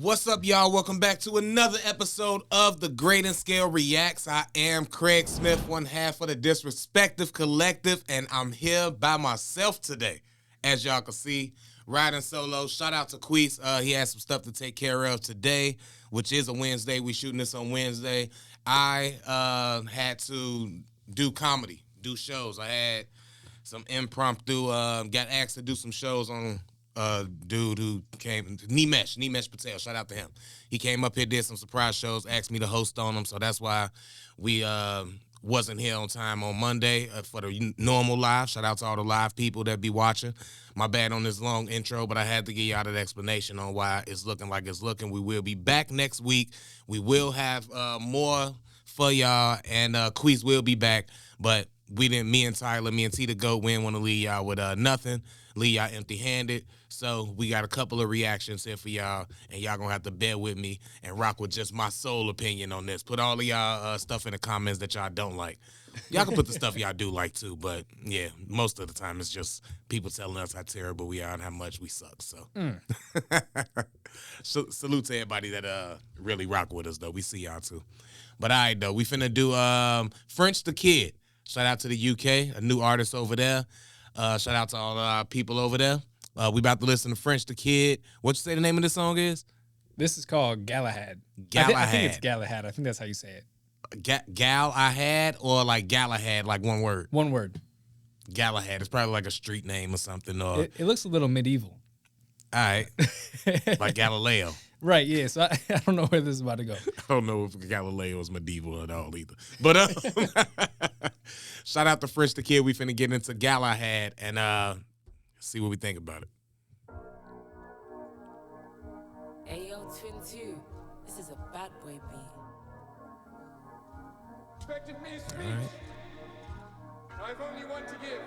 What's up, y'all? Welcome back to another episode of The Great and Scale Reacts. I am Craig Smith, one half of the Disrespective Collective, and I'm here by myself today. As y'all can see, riding solo. Shout out to Quis. He has some stuff to take care of today, which is a Wednesday. We shooting this on Wednesday. I had to do comedy, do shows. I had some impromptu, got asked to do some shows on dude who came, Nimesh Patel, shout out to him. He came up here, did some surprise shows, asked me to host on them, so that's why we wasn't here on time on Monday for the normal live. Shout out to all the live people that be watching. My bad on this long intro, but I had to give y'all that explanation on why it's looking like it's looking. We will be back next week. We will have more for y'all, and Quis will be back, but me and Tyler, me and T the Goat, we didn't want to leave y'all with nothing, leave y'all empty-handed. So we got a couple of reactions here for y'all, and y'all gonna have to bear with me and rock with just my sole opinion on this. Put all of y'all stuff in the comments that y'all don't like. Y'all can put the stuff y'all do like too, but yeah, most of the time it's just people telling us how terrible we are and how much we suck. So, salute to everybody that really rock with us though. We see y'all too. But all right though, we finna do French the Kid. Shout out to the UK, a new artist over there. Shout out to all our people over there. We about to listen to French the Kid. What you say the name of this song is? This is called Galahad. Galahad. I think it's Galahad. I think that's how you say it. Galahad or like Galahad, like one word? One word. Galahad. It's probably like a street name or something. Or It looks a little medieval. all right. Like Galileo. Right, yeah. So I don't know where this is about to go. I don't know if Galileo is medieval at all either. But shout out to French the Kid. We finna get into Galahad and see what we think about it. Ayo, Twin 2, this is a bad boy beat. Right. I've only one to give.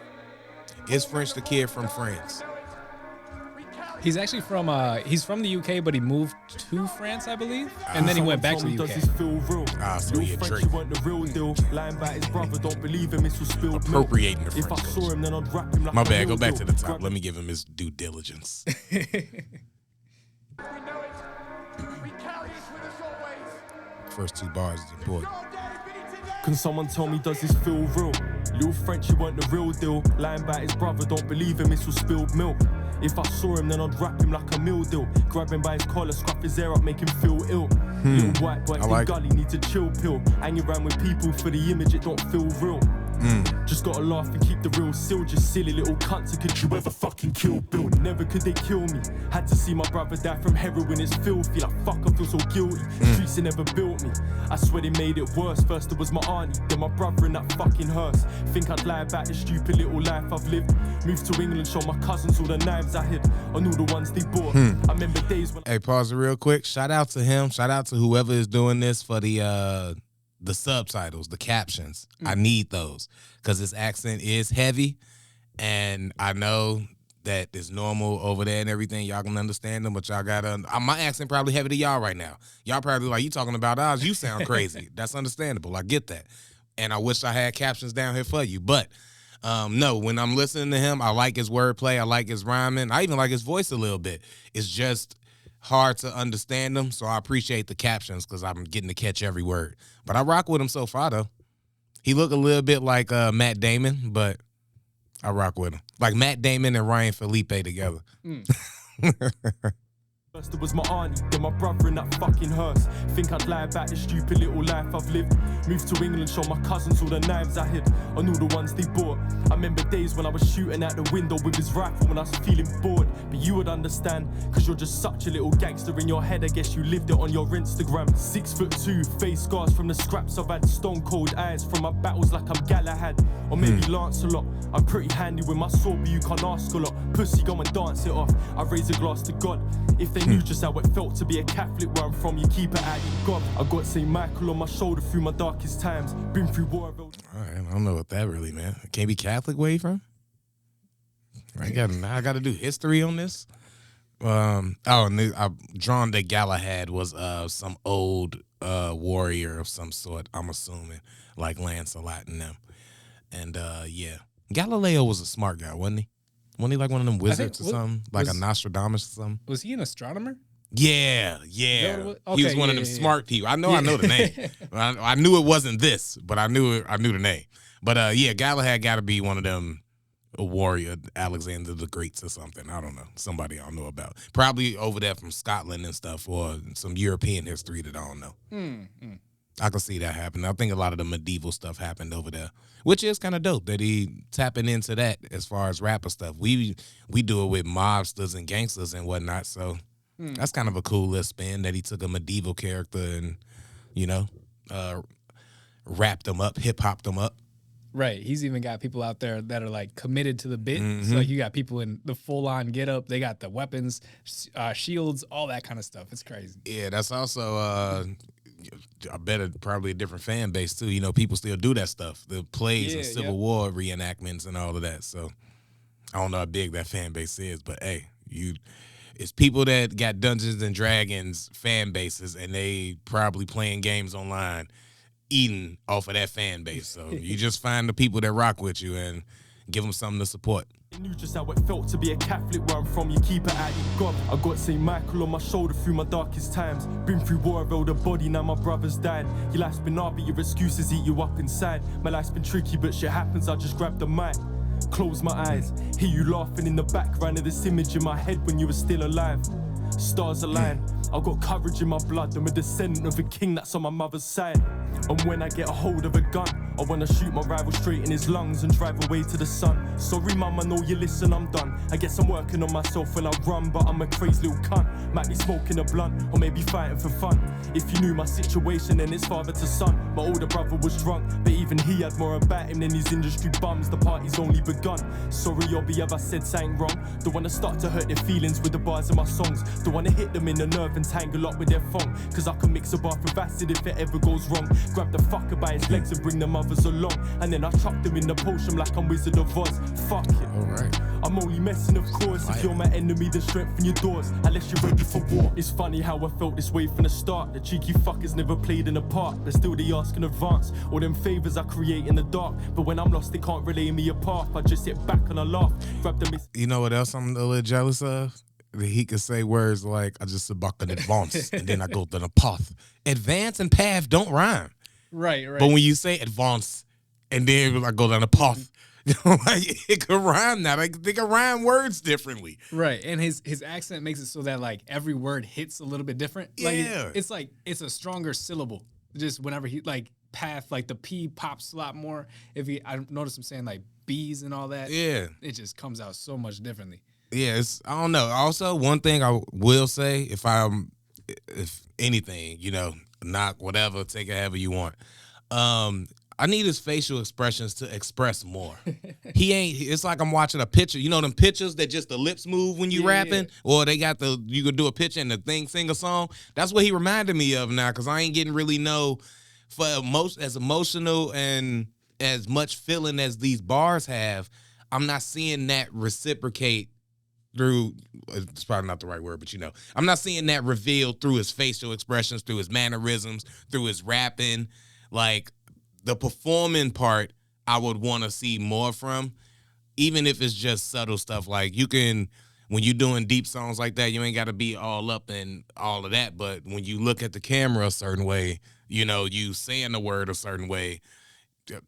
Is French the Kid from France? He's actually from he's from the UK, but he moved to France, I believe, and then he went back to the UK. So he a Drake. Appropriating the French culture. My bad, go back to the top. Let me give him his due diligence. First two bars is important. Can someone tell me, does this feel real? Lil Frenchie weren't the real deal. Lying about his brother, don't believe him, it's all spilled milk. If I saw him, then I'd wrap him like a meal deal. Grab him by his collar, scruff his hair up, make him feel ill. Little white boy in gully needs a chill pill. Hang around with people for the image, it don't feel real. Just gotta laugh and keep the real still. Just silly little cunts, could you ever fucking kill Bill? Never could they kill me. Had to see my brother die from heroin, it's filthy. Like fuck, I feel so guilty. Streets they never built me. I swear they made it worse. First it was my auntie, then my brother in that fucking hearse. Think I'd lie about the stupid little life I've lived. Moved to England, show my cousins all the knives I hid on all the ones they bought. I remember days when. Hey, pause it real quick. Shout out to him. Shout out to whoever is doing this for the subtitles, the captions. I need those because this accent is heavy, and I know that it's normal over there and everything. Y'all can understand them, but y'all gotta. My accent probably heavy to y'all right now. Y'all probably like, you talking about ours? You sound crazy. That's understandable. I get that, and I wish I had captions down here for you. But no, when I'm listening to him, I like his wordplay. I like his rhyming. I even like his voice a little bit. It's just hard to understand them, so I appreciate the captions because I'm getting to catch every word. But I rock with him so far, though. He look a little bit like Matt Damon, but I rock with him. Like Matt Damon and Ryan Felipe together. First it was my auntie, then my brother in that fucking hearse. Think I'd lie about the stupid little life I've lived. Moved to England, show my cousins all the knives I hid on all the ones they bought. I remember days when I was shooting out the window with his rifle when I was feeling bored. But you would understand, cause you're just such a little gangster in your head. I guess you lived it on your Instagram. 6'2", face scars from the scraps. I've had stone cold eyes from my battles like I'm Galahad. Or maybe Lancelot. I'm pretty handy with my sword, but you can't ask a lot. Pussy, go and dance it off. I raise a glass to God. If they knew just how it felt to be a Catholic where I'm from, you keep it out your God. I got St. Michael on my shoulder through my darkest times. Been through war. All right, I don't know what that really meant. Can't be Catholic where you from? I got to do history on this. And I've drawn that Galahad was some old warrior of some sort, I'm assuming, like Lancelot and them. And yeah, Galileo was a smart guy, wasn't he? Wasn't he like one of them wizards or something? Like a Nostradamus or something? Was he an astronomer? Yeah. He was one of them smart people. I know the name. I knew it wasn't this, but I knew the name. But Galahad got to be one of them. A warrior, Alexander the Greats or something. I don't know. Somebody I don't know about. Probably over there from Scotland and stuff, or some European history that I don't know. I can see that happening. I think a lot of the medieval stuff happened over there, which is kind of dope that he tapping into that as far as rapper stuff. We do it with mobsters and gangsters and whatnot, so that's kind of a cool little spin that he took a medieval character and, wrapped them up, hip-hopped them up. Right. He's even got people out there that are like committed to the bit. So like you got people in the full on get up. They got the weapons, shields, all that kind of stuff. It's crazy. Yeah, that's also I bet probably a different fan base too. People still do that stuff. The plays and Civil War reenactments and all of that. So I don't know how big that fan base is, but hey, it's people that got Dungeons and Dragons fan bases and they probably playing games online, eating off of that fan base. So you just find the people that rock with you and give them something to support. You knew just how it felt to be a Catholic where I'm from. You keep it out your God. I got St. Michael on my shoulder through my darkest times. Been through war, I've held a body, now my brother's died. Your life's been hard, but your excuses eat you up inside. My life's been tricky, but shit happens, I just grab the mic. Close my eyes, hear you laughing in the background of this image in my head when you were still alive. Stars align, I've got courage in my blood. I'm a descendant of a king that's on my mother's side. And when I get a hold of a gun, I wanna shoot my rival straight in his lungs and drive away to the sun. Sorry mum, I know you listen, I'm done. I guess I'm working on myself when I run, but I'm a crazy little cunt. Might be smoking a blunt, or maybe fighting for fun. If you knew my situation, then it's father to son. My older brother was drunk, but even he had more about him than his industry bums. The party's only begun. Sorry, Obby, have I said something wrong? Don't wanna start to hurt their feelings with the bars of my songs. Don't wanna hit them in the nerve and tangle up with their phone. Cause I can mix a bath with acid if it ever goes wrong. Grab the fucker by his legs and bring the mothers along. And then I chuck them in the potion like I'm Wizard of Oz. Fuck it. Alright. I'm only messing, of course. If you're my enemy, then strengthen your doors. Unless you're ready for war. It's funny how I felt this way from the start. The cheeky fuckers never played in a part, but still they ask in advance. All them favors I create in the dark. But when I'm lost, they can't relay me apart. I just sit back and I laugh. Grab them. You know what else I'm a little jealous of? That he could say words like, I just buck in advance, and then I go to the path. Advance and path don't rhyme. Right. But when you say advance, and then I go down the path, it could rhyme now. Like, they can rhyme words differently. Right. And his accent makes it so that like every word hits a little bit different. Like it's a stronger syllable. Just whenever he like path, like the P pops a lot more. I notice him saying like B's and all that. Yeah. It just comes out so much differently. Yeah, I don't know. Also, one thing I will say, if anything, knock whatever, take it however you want. I need his facial expressions to express more. It's like I'm watching a picture. You know them pictures that just the lips move when you rapping? Yeah. Or they got you could do a picture and the thing sing a song? That's what he reminded me of now, because I ain't getting really as emotional and as much feeling as these bars have. I'm not seeing that reciprocate through, it's probably not the right word, but I'm not seeing that revealed through his facial expressions, through his mannerisms, through his rapping. Like, the performing part, I would want to see more from, even if it's just subtle stuff. Like, when you're doing deep songs like that, you ain't got to be all up in all of that. But when you look at the camera a certain way, you saying the word a certain way,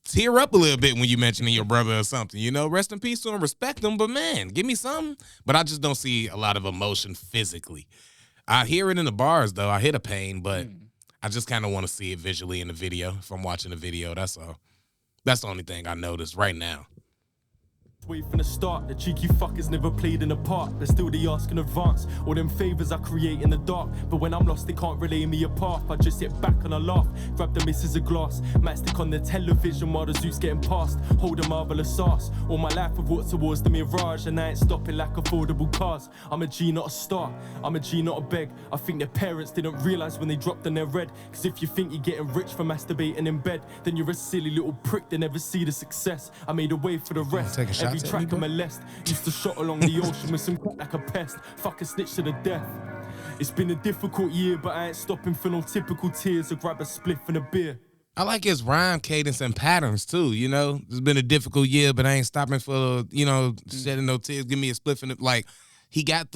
tear up a little bit when you mentioning your brother or something. Rest in peace to him, respect him, but man, give me something. But I just don't see a lot of emotion physically. I hear it in the bars, though. I hear the pain, but I just kind of want to see it visually in the video. If I'm watching the video, that's all. That's the only thing I noticed right now. Way from the start, the cheeky fuckers never played in a part, but still they ask in advance. All them favors I create in the dark, but when I'm lost they can't relay me apart. I just sit back and I laugh, grab the missus a glass, might stick on the television while the zoot's getting past. Hold a marvelous ass, all my life I've walked towards the mirage, and I ain't stopping like affordable cars. I'm a G, not a star, I'm a G, not a beg. I think their parents didn't realise when they dropped on their red, cause if you think you're getting rich from masturbating in bed, then you're a silly little prick that never see the success. I made a way for the rest. Take a shot. Every track I molest, used to shot along the ocean with some like a pest. Fuck a snitch to the death. It's been a difficult year, but I ain't stopping for no typical tears or grab a spliff and a beer. I like his rhyme cadence and patterns too. It's been a difficult year, but I ain't stopping for shedding no tears. Give me a spliff and like he got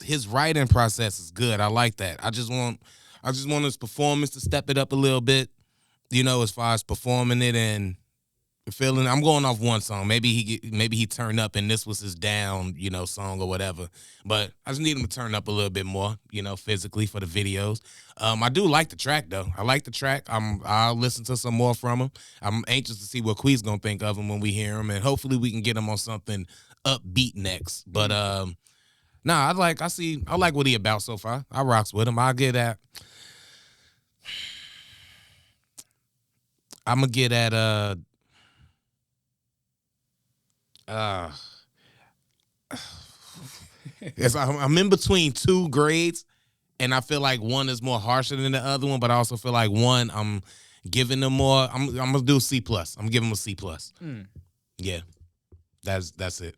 his writing process is good. I like that. I just want his performance to step it up a little bit, as far as performing it and feeling. I'm going off one song. Maybe he turned up and this was his down, song or whatever. But I just need him to turn up a little bit more, physically for the videos. I do like the track though. I like the track. I'll listen to some more from him. I'm anxious to see what Quis gonna think of him when we hear him, and hopefully we can get him on something upbeat next. But I like what he about so far. I rocks with him. I'll get at. I'm gonna get at yes, I'm in between two grades, and I feel like one is more harsher than the other one, but I also feel like one I'm giving them more. I'm gonna do C+. I'm giving him a C+. Yeah, that's it.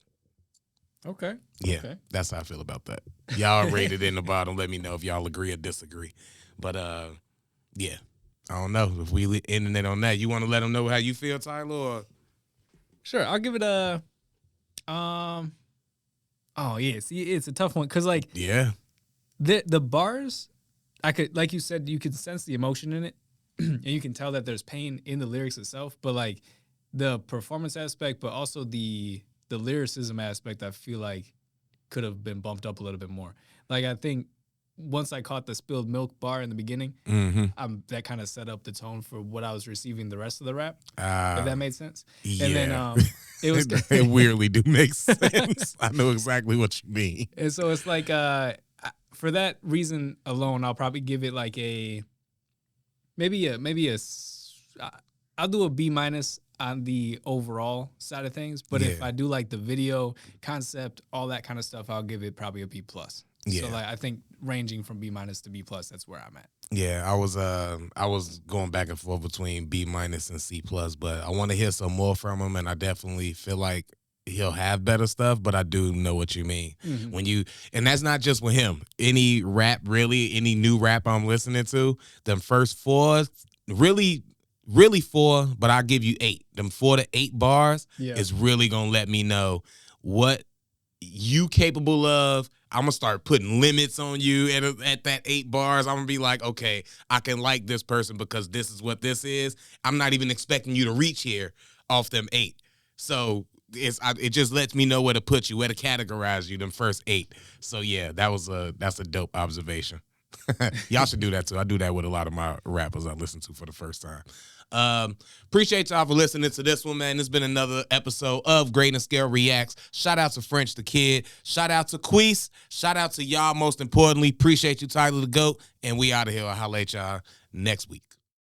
Okay. Yeah, okay. That's how I feel about that. Y'all rate it in the bottom. Let me know if y'all agree or disagree. But yeah, I don't know if we ending it on that. You want to let them know how you feel, Tyler? Or? Sure, I'll give it a. Oh yeah, see, it's a tough one because the bars, I could, like you said, you can sense the emotion in it, and you can tell that there's pain in the lyrics itself. But like the performance aspect, but also the lyricism aspect, I feel like could have been bumped up a little bit more. Like I think once I caught the spilled milk bar in the beginning, that kind of set up the tone for what I was receiving the rest of the rap. If that made sense. Yeah. And then it was it weirdly do make sense. I know exactly what you mean. And so it's like for that reason alone, I'll probably give it like I'll do a B- on the overall side of things. But if I do like the video concept, all that kind of stuff, I'll give it probably a B+. Yeah. So like I think ranging from B- to B+, that's where I'm at. Yeah, I was going back and forth between B- and C+, but I want to hear some more from him, and I definitely feel like he'll have better stuff, but I do know what you mean. And that's not just with him. Any new rap I'm listening to, them first four, really 4, but I'll give you 8. Them 4 to 8 bars is really gonna let me know what you capable of. I'm gonna start putting limits on you at that 8 bars. I'm gonna be like, okay, I can like this person because this is what this is. I'm not even expecting you to reach here off them 8. So it just lets me know where to put you, where to categorize you, them first 8. So yeah, that's a dope observation. Y'all should do that too. I do that with a lot of my rappers I listen to for the first time. Appreciate y'all for listening to this one, man. This has been another episode of Great and Scale Reacts. Shout out to French the Kid. Shout out to Quis. Shout out to y'all, most importantly. Appreciate you, Tyler the GOAT. And we out of here. I'll holla at y'all next week.